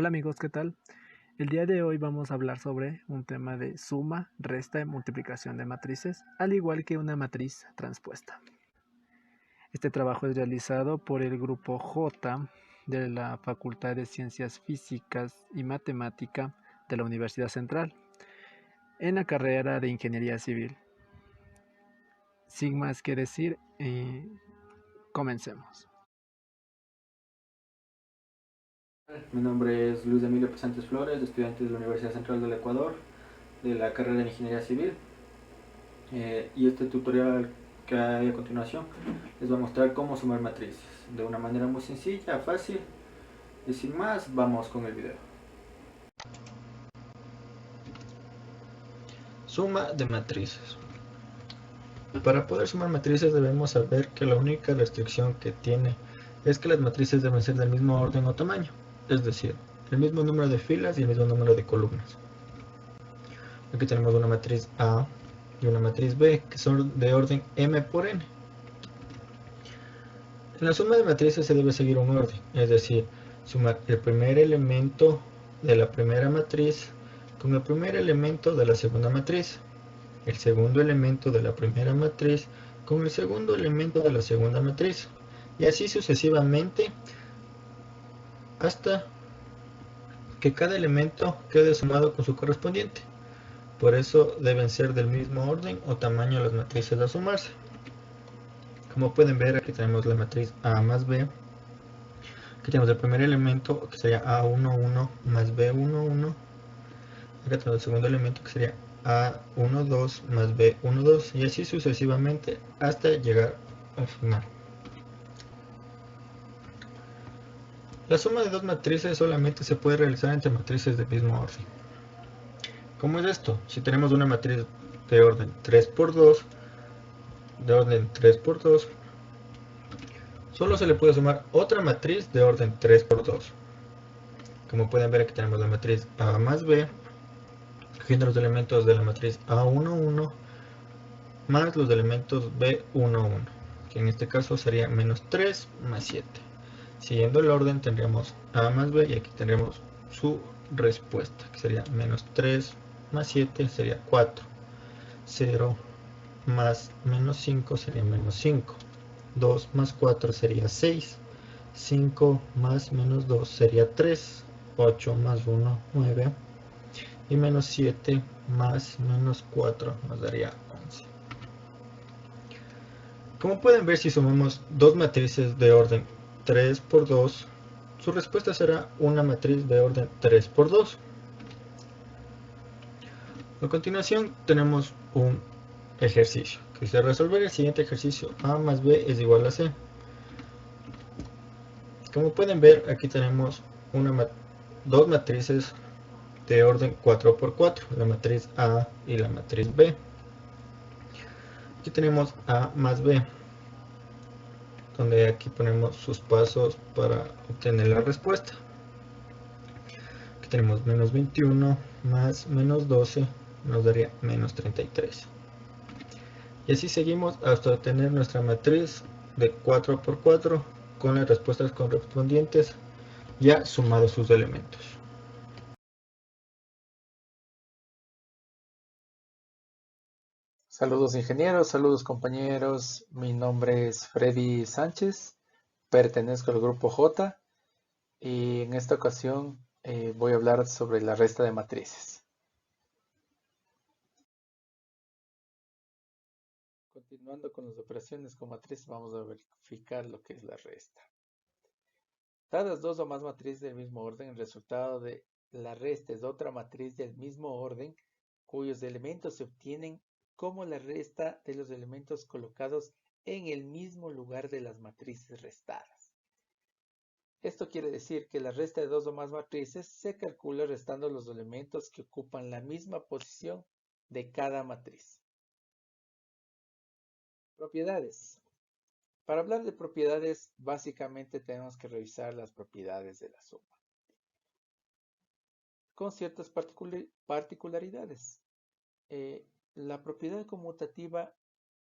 Hola amigos, ¿qué tal? El día de hoy vamos a hablar sobre un tema de suma, resta y multiplicación de matrices, al igual que una matriz transpuesta. Este trabajo es realizado por el grupo J de la Facultad de Ciencias Físicas y Matemática de la Universidad Central, en la carrera de Ingeniería Civil. Sin más que decir, comencemos. Mi nombre es Luis Emilio Pesantes Flores, estudiante de la Universidad Central del Ecuador, de la carrera de Ingeniería Civil. Y este tutorial que hay a continuación les va a mostrar cómo sumar matrices de una manera muy sencilla, fácil. Y sin más, vamos con el video. Suma de matrices. Para poder sumar matrices debemos saber que la única restricción que tiene es que las matrices deben ser del mismo orden o tamaño, es decir, el mismo número de filas y el mismo número de columnas. Aquí tenemos una matriz A y una matriz B que son de orden m por n. En la suma de matrices se debe seguir un orden, es decir, sumar el primer elemento de la primera matriz con el primer elemento de la segunda matriz, el segundo elemento de la primera matriz con el segundo elemento de la segunda matriz, y así sucesivamente hasta que cada elemento quede sumado con su correspondiente. Por eso deben ser del mismo orden o tamaño las matrices a sumarse. Como pueden ver, aquí tenemos la matriz A más B. Aquí tenemos el primer elemento que sería A11 más B11. Acá tenemos el segundo elemento que sería A12 más B12 y así sucesivamente hasta llegar al final. La suma de dos matrices solamente se puede realizar entre matrices del mismo orden. ¿Cómo es esto? Si tenemos una matriz de orden 3 por 2, solo se le puede sumar otra matriz de orden 3 por 2. Como pueden ver, aquí tenemos la matriz A más B, cogiendo los elementos de la matriz A11 más los elementos B11, que en este caso sería menos 3 más 7. Siguiendo el orden tendríamos A más B y aquí tendríamos su respuesta, que sería menos 3 más 7 sería 4. 0 más menos 5 sería menos 5. 2 más 4 sería 6. 5 más menos 2 sería 3. 8 más 1, 9. Y menos 7 más menos 4 nos daría 11. Como pueden ver, si sumamos dos matrices de orden 3 por 2, su respuesta será una matriz de orden 3 por 2. A continuación tenemos un ejercicio que dice resolver el siguiente ejercicio: A más B es igual a C. Como pueden ver, aquí tenemos dos matrices de orden 4 por 4, la matriz A y la matriz B. Aquí tenemos A más B, donde aquí ponemos sus pasos para obtener la respuesta. Aquí tenemos menos 21 más menos 12 nos daría menos 33. Y así seguimos hasta obtener nuestra matriz de 4 por 4 con las respuestas correspondientes ya sumados sus elementos. Saludos ingenieros, saludos compañeros. Mi nombre es Freddy Sánchez, pertenezco al grupo J y en esta ocasión voy a hablar sobre la resta de matrices. Continuando con las operaciones con matrices, vamos a verificar lo que es la resta. Dadas dos o más matrices del mismo orden, el resultado de la resta es otra matriz del mismo orden cuyos elementos se obtienen como la resta de los elementos colocados en el mismo lugar de las matrices restadas. Esto quiere decir que la resta de dos o más matrices se calcula restando los elementos que ocupan la misma posición de cada matriz. Propiedades. Para hablar de propiedades, básicamente tenemos que revisar las propiedades de la suma, con ciertas particularidades. La propiedad conmutativa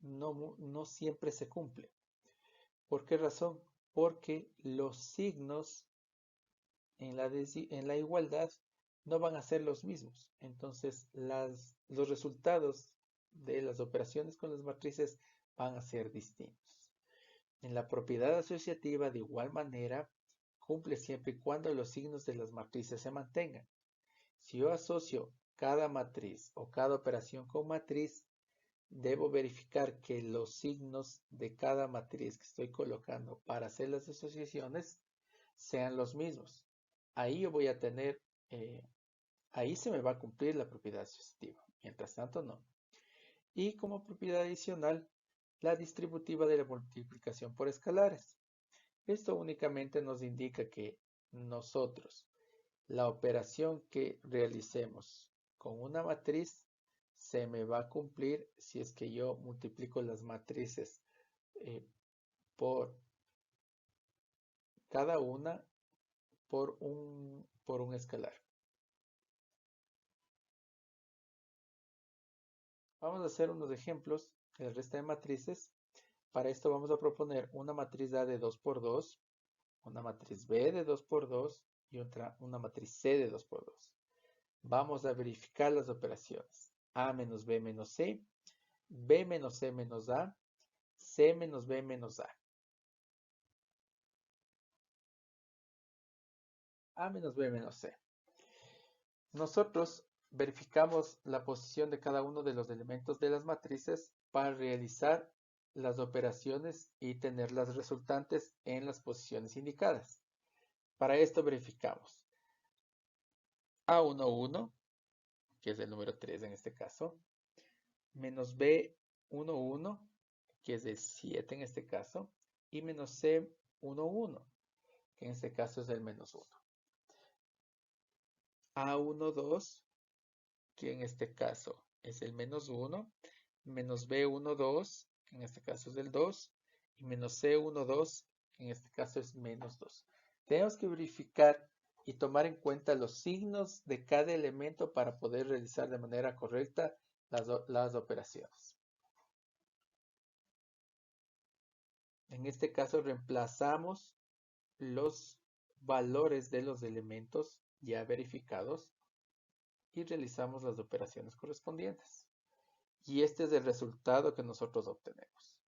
no siempre se cumple. ¿Por qué razón? Porque los signos en la igualdad no van a ser los mismos. Entonces, los resultados de las operaciones con las matrices van a ser distintos. En la propiedad asociativa, de igual manera, cumple siempre y cuando los signos de las matrices se mantengan. Si yo asocio cada matriz o cada operación con matriz, debo verificar que los signos de cada matriz que estoy colocando para hacer las asociaciones sean los mismos. Ahí yo voy a tener, ahí se me va a cumplir la propiedad asociativa. Mientras tanto, no. Y como propiedad adicional, la distributiva de la multiplicación por escalares. Esto únicamente nos indica que nosotros, la operación que realicemos con una matriz, se me va a cumplir si es que yo multiplico las matrices por cada una por un escalar. Vamos a hacer unos ejemplos de resta de matrices. Para esto vamos a proponer una matriz A de 2 por 2, una matriz B de 2 por 2 y una matriz C de 2 por 2. Vamos a verificar las operaciones. A menos B menos C, B menos C menos A, C menos B menos A. A menos B menos C. Nosotros verificamos la posición de cada uno de los elementos de las matrices para realizar las operaciones y tener las resultantes en las posiciones indicadas. Para esto verificamos A11, que es el número 3 en este caso, menos B11, que es el 7 en este caso, y menos C11, que en este caso es el menos 1. A12, que en este caso es el menos 1, menos B12, que en este caso es el 2, y menos C12, que en este caso es menos 2. Tenemos que verificar y tomar en cuenta los signos de cada elemento para poder realizar de manera correcta las operaciones. En este caso reemplazamos los valores de los elementos ya verificados y realizamos las operaciones correspondientes. Y este es el resultado que nosotros obtenemos.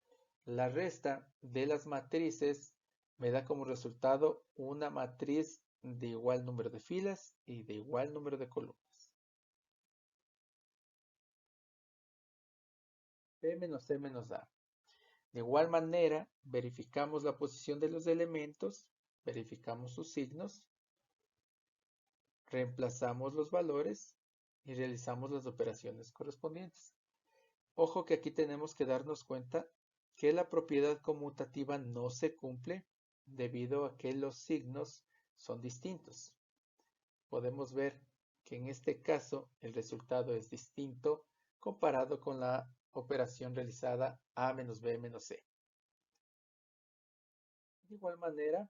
La resta de las matrices me da como resultado una matriz de igual número de filas y de igual número de columnas. B menos C menos A. De igual manera, verificamos la posición de los elementos, verificamos sus signos, reemplazamos los valores y realizamos las operaciones correspondientes. Ojo que aquí tenemos que darnos cuenta que la propiedad conmutativa no se cumple debido a que los signos son distintos. Podemos ver que en este caso el resultado es distinto comparado con la operación realizada A menos B menos C. De igual manera,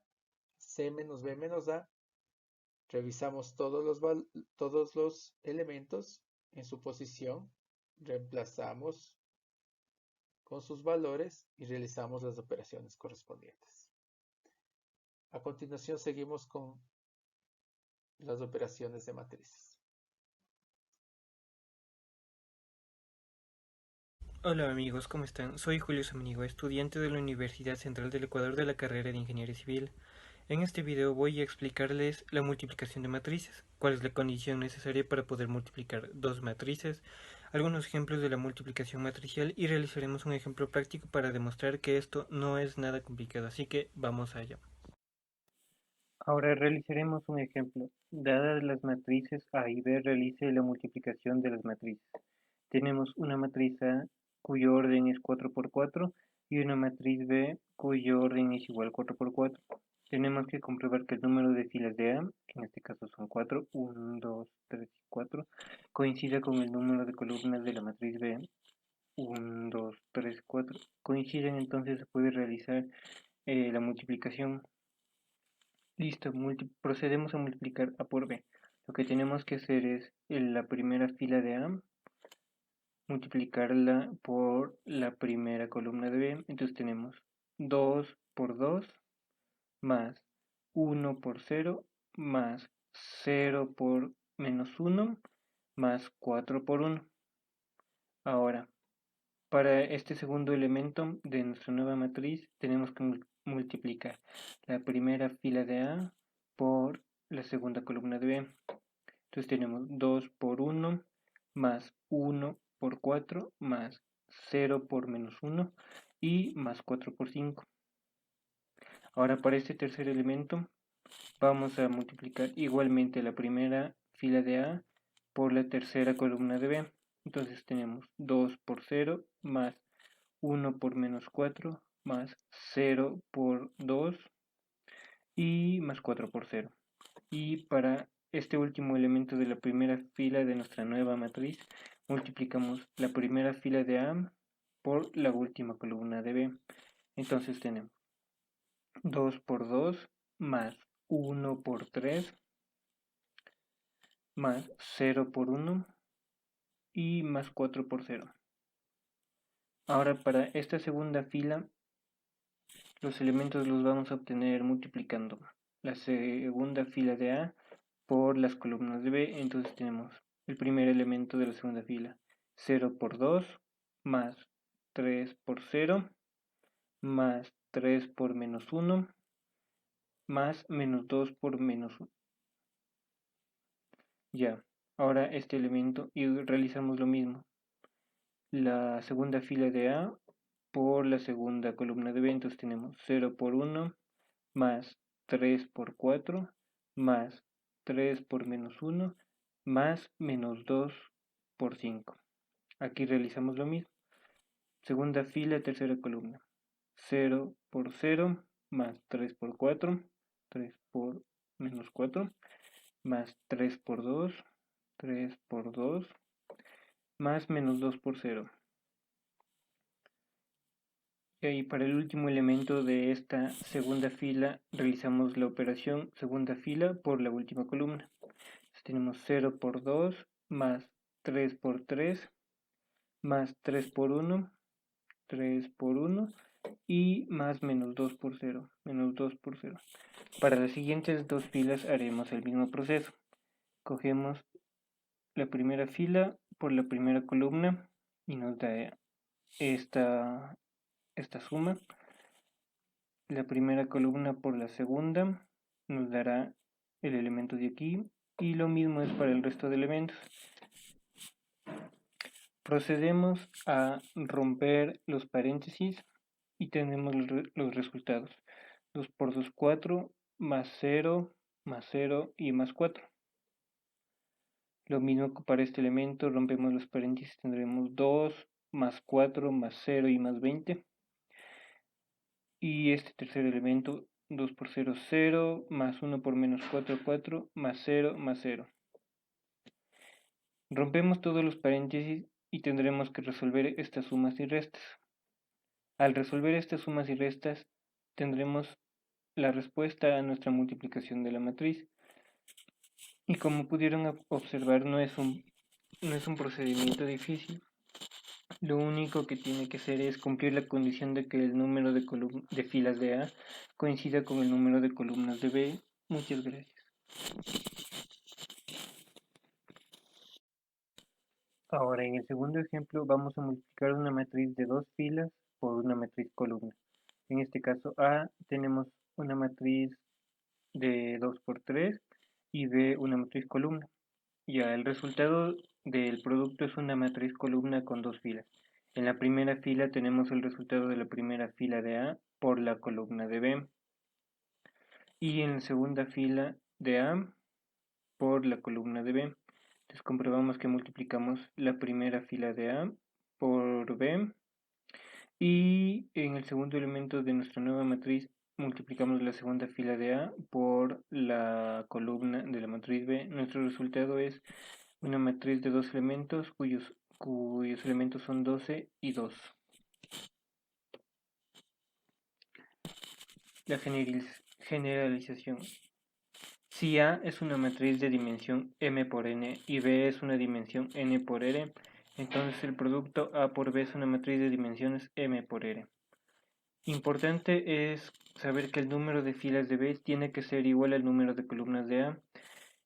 C menos B menos A, revisamos todos los elementos en su posición, reemplazamos con sus valores y realizamos las operaciones correspondientes. A continuación seguimos con las operaciones de matrices. Hola amigos, ¿cómo están? Soy Julio Samanigo, estudiante de la Universidad Central del Ecuador de la carrera de Ingeniería Civil. En este video voy a explicarles la multiplicación de matrices, cuál es la condición necesaria para poder multiplicar dos matrices, algunos ejemplos de la multiplicación matricial y realizaremos un ejemplo práctico para demostrar que esto no es nada complicado, así que vamos allá. Ahora realizaremos un ejemplo. Dadas las matrices A y B, realice la multiplicación de las matrices. Tenemos una matriz A cuyo orden es 4 por 4 y una matriz B cuyo orden es igual a 4 por 4. Tenemos que comprobar que el número de filas de A, que en este caso son 4, 1, 2, 3 y 4, coincida con el número de columnas de la matriz B, 1, 2, 3, 4. Coinciden, entonces se puede realizar la multiplicación. Listo, procedemos a multiplicar A por B. Lo que tenemos que hacer es en la primera fila de A, multiplicarla por la primera columna de B. Entonces tenemos 2 por 2 más 1 por 0 más 0 por menos 1 más 4 por 1. Ahora, para este segundo elemento de nuestra nueva matriz tenemos que multiplicar la primera fila de A por la segunda columna de B. Entonces tenemos 2 por 1 más 1 por 4 más 0 por menos 1 y más 4 por 5. Ahora para este tercer elemento vamos a multiplicar igualmente la primera fila de A por la tercera columna de B. Entonces tenemos 2 por 0 más 1 por menos 4 más 0 por 2 y más 4 por 0. Y para este último elemento de la primera fila de nuestra nueva matriz, multiplicamos la primera fila de A por la última columna de B. Entonces tenemos 2 por 2 más 1 por 3 más 0 por 1 y más 4 por 0. Ahora para esta segunda fila, los elementos los vamos a obtener multiplicando la segunda fila de A por las columnas de B. Entonces tenemos el primer elemento de la segunda fila, 0 por 2 más 3 por 0 más 3 por menos 1 más menos 2 por menos 1. Ya, ahora este elemento y realizamos lo mismo. La segunda fila de A por la segunda columna de B. Entonces tenemos 0 por 1 más 3 por 4 más 3 por menos 1 más menos 2 por 5. Aquí realizamos lo mismo. Segunda fila, tercera columna. 0 por 0 más 3 por 4, 3 por menos 4, más 3 por 2, 3 por 2, más menos 2 por 0. Y para el último elemento de esta segunda fila realizamos la operación segunda fila por la última columna. Entonces tenemos 0 por 2 más 3 por 3 más 3 por 1, 3 por 1 y más menos 2 por 0, menos 2 por 0. Para las siguientes dos filas haremos el mismo proceso. Cogemos la primera fila por la primera columna y nos da esta suma. La primera columna por la segunda nos dará el elemento de aquí y lo mismo es para el resto de elementos. Procedemos a romper los paréntesis y tenemos los resultados. 2 por 2, 4, más 0 y más 4. Lo mismo que para este elemento, rompemos los paréntesis, tendremos 2 más 4 más 0 y más 20. Y este tercer elemento, 2 por 0, 0, más 1 por menos 4, 4, más 0, más 0. Rompemos todos los paréntesis y tendremos que resolver estas sumas y restas. Al resolver estas sumas y restas, tendremos la respuesta a nuestra multiplicación de la matriz. Y como pudieron observar, no es un procedimiento difícil. Lo único que tiene que hacer es cumplir la condición de que el número de filas de A coincida con el número de columnas de B. Muchas gracias. Ahora, en el segundo ejemplo, vamos a multiplicar una matriz de dos filas por una matriz columna. En este caso A tenemos una matriz de 2 por 3 y B una matriz columna. Ya, el resultado del producto es una matriz columna con dos filas. En la primera fila tenemos el resultado de la primera fila de A por la columna de B. Y en la segunda fila de A por la columna de B. Entonces comprobamos que multiplicamos la primera fila de A por B. Y en el segundo elemento de nuestra nueva matriz multiplicamos la segunda fila de A por la columna de la matriz B. Nuestro resultado es una matriz de dos elementos cuyos elementos son 12 y 2. La generalización. Si A es una matriz de dimensión m por n y B es una dimensión n por r, entonces el producto A por B es una matriz de dimensiones m por r. Importante es saber que el número de filas de B tiene que ser igual al número de columnas de A,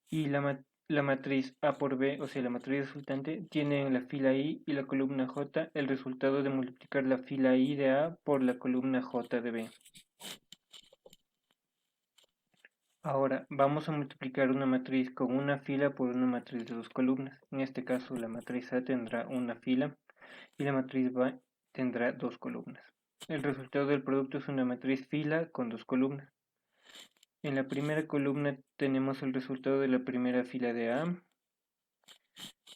y la matriz A por B, o sea, la matriz resultante, tiene en la fila I y la columna J el resultado de multiplicar la fila I de A por la columna J de B. Ahora vamos a multiplicar una matriz con una fila por una matriz de dos columnas. En este caso, la matriz A tendrá una fila y la matriz B tendrá dos columnas. El resultado del producto es una matriz fila con dos columnas. En la primera columna tenemos el resultado de la primera fila de A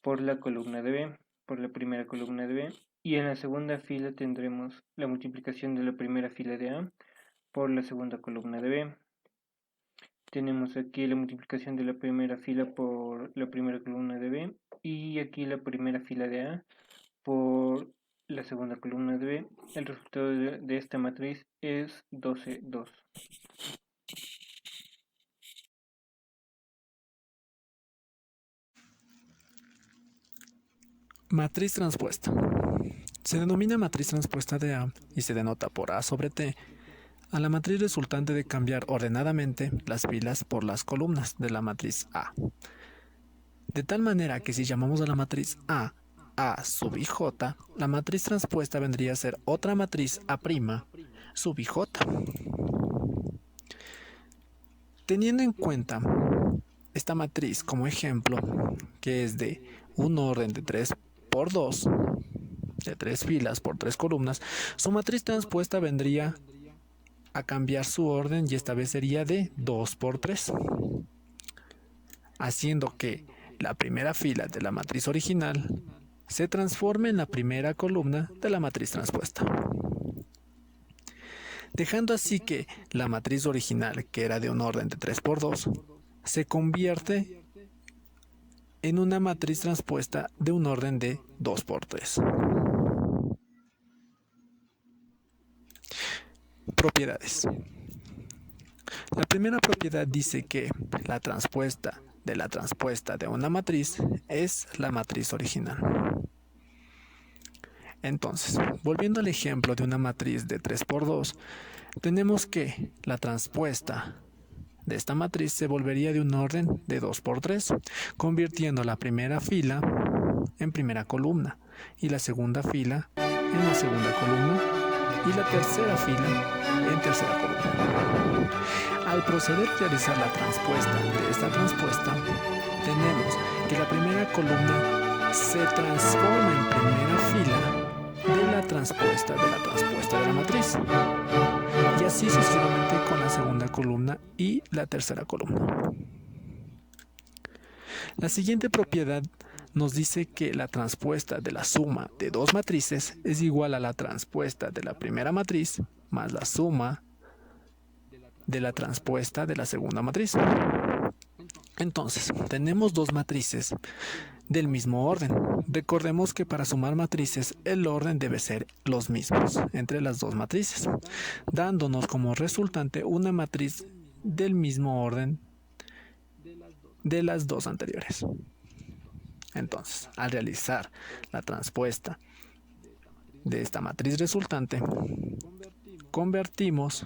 por la columna de B, por la primera columna de B, y en la segunda fila tendremos la multiplicación de la primera fila de A por la segunda columna de B. Tenemos aquí la multiplicación de la primera fila por la primera columna de B y aquí la primera fila de A por la segunda columna de B. El resultado de esta matriz es 12, 2. Matriz transpuesta. Se denomina matriz transpuesta de A y se denota por A sobre T a la matriz resultante de cambiar ordenadamente las filas por las columnas de la matriz A. De tal manera que si llamamos a la matriz A sub ij, la matriz transpuesta vendría a ser otra matriz A' sub ij. Teniendo en cuenta esta matriz como ejemplo, que es de un orden de 3 por 2, de 3 filas por 3 columnas, su matriz transpuesta vendría a cambiar su orden y esta vez sería de 2 por 3, haciendo que la primera fila de la matriz original se transforme en la primera columna de la matriz transpuesta, dejando así que la matriz original, que era de un orden de 3 por 2, se convierte en una matriz transpuesta de un orden de 2 por 3. Propiedades. La primera propiedad dice que la transpuesta de una matriz es la matriz original. Entonces, volviendo al ejemplo de una matriz de 3 por 2, tenemos que la transpuesta de esta matriz se volvería de un orden de 2 por 3, convirtiendo la primera fila en primera columna y la segunda fila en la segunda columna y la tercera fila en tercera columna. Al proceder a realizar la transpuesta de esta transpuesta, tenemos que la primera columna se transforma en primera fila de la transpuesta de la matriz, y así sucesivamente con la segunda columna y la tercera columna. La siguiente propiedad nos dice que la transpuesta de la suma de dos matrices es igual a la transpuesta de la primera matriz más la suma de la transpuesta de la segunda matriz. Entonces, tenemos dos matrices del mismo orden. Recordemos que para sumar matrices el orden debe ser los mismos entre las dos matrices, dándonos como resultante una matriz del mismo orden de las dos anteriores. Entonces, al realizar la transpuesta de esta matriz resultante, convertimos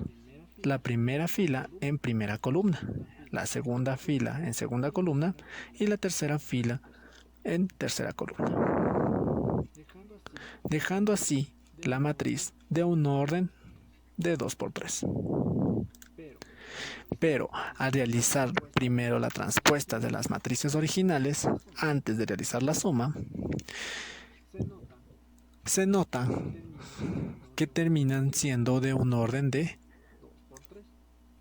la primera fila en primera columna, la segunda fila en segunda columna y la tercera fila en tercera columna, dejando así la matriz de un orden de 2 por 3. Pero al realizar primero la transpuesta de las matrices originales, antes de realizar la suma, se nota que terminan siendo de un orden de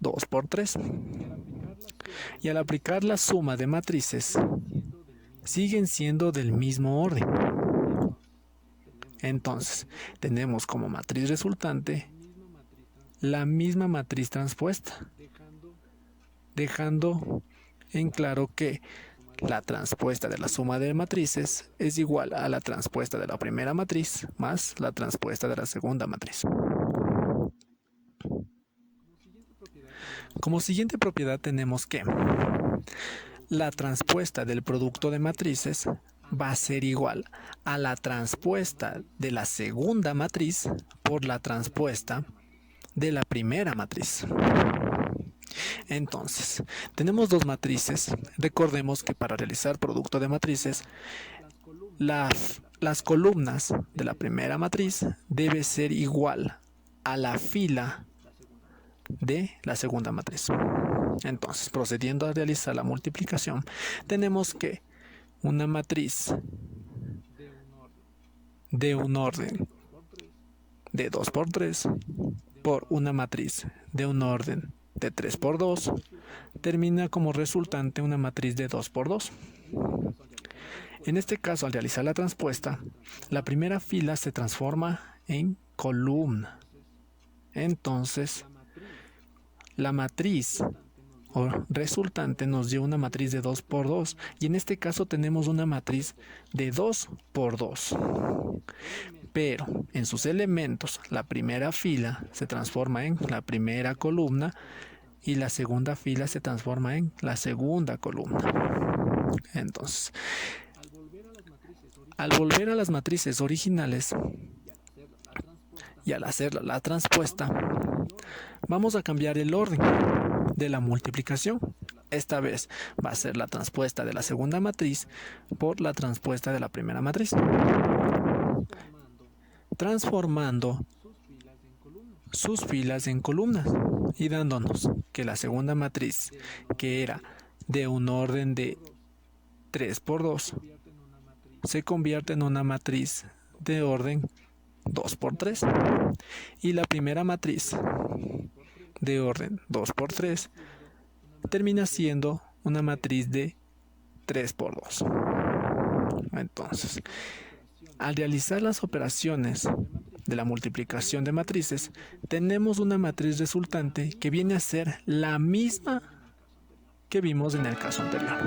2 por 3. Y al aplicar la suma de matrices, siguen siendo del mismo orden. Entonces, tenemos como matriz resultante la misma matriz transpuesta, dejando en claro que la transpuesta de la suma de matrices es igual a la transpuesta de la primera matriz más la transpuesta de la segunda matriz. Como siguiente propiedad tenemos que la transpuesta del producto de matrices va a ser igual a la transpuesta de la segunda matriz por la transpuesta de la primera matriz. Entonces, tenemos dos matrices. Recordemos que para realizar producto de matrices, las columnas de la primera matriz debe ser igual a la fila de la segunda matriz. Entonces, procediendo a realizar la multiplicación, tenemos que una matriz de un orden de 2 por 3 por una matriz de un orden de 3 por 2 termina como resultante una matriz de 2 por 2. En este caso, al realizar la transpuesta, la primera fila se transforma en columna. Entonces, la matriz o resultante nos dio una matriz de 2 por 2 y en este caso tenemos una matriz de 2 por 2. Pero en sus elementos, la primera fila se transforma en la primera columna y la segunda fila se transforma en la segunda columna. Entonces, al volver a las matrices originales y al hacer la transpuesta, vamos a cambiar el orden de la multiplicación. Esta vez va a ser la transpuesta de la segunda matriz por la transpuesta de la primera matriz, transformando sus filas en columnas y dándonos que la segunda matriz, que era de un orden de 3 por 2, se convierte en una matriz de orden 2 por 3 y la primera matriz de orden 2 por 3 termina siendo una matriz de 3 por 2. Entonces, al realizar las operaciones de la multiplicación de matrices, tenemos una matriz resultante que viene a ser la misma que vimos en el caso anterior.